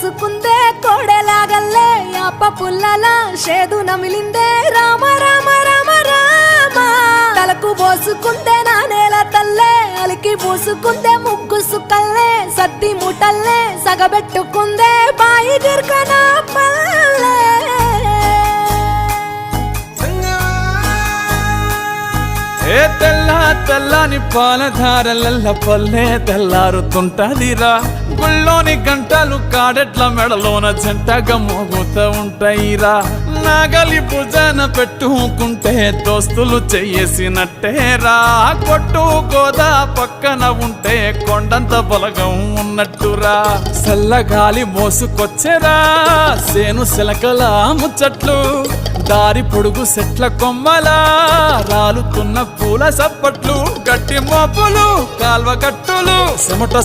పోసుకుందే కోడెలాగల్లే యాప పుల్లలా షేదు నమిలిందే రామ రామ రామ రామ తలకు పోసుకుందే నా నేల తల్లే అలికి పూసుకుందే ముగ్గు సుక్కల్లే సద్ది ముటల్లే సగబెట్టుకుందే బాయి గిర్కన పల్లె ఏ తెల్ల తెల్లని పాలధారలల్ల పల్లె తెల్లారుతుంటదిరా గుళ్ళోని గంటలు కాడెట్ల మెడలోన జంటగా మోగుతూ ఉంటాయిరా నాగలి భుజాన పెట్టుకుంటే దోస్తులు చెయ్యేసినట్టేరా కొట్టు గోదా పక్కన ఉంటే కొండంత బలగం ఉన్నట్టురా చల్లగాలి మోసుకొచ్చెరా సేను శిలకల ముచ్చట్లు దారి పొడుగు సెట్ల కొమ్మలా రాలుతున్న పూల సప్పట్లు గట్టి మోపులు కాల్వ కట్టులు చెమట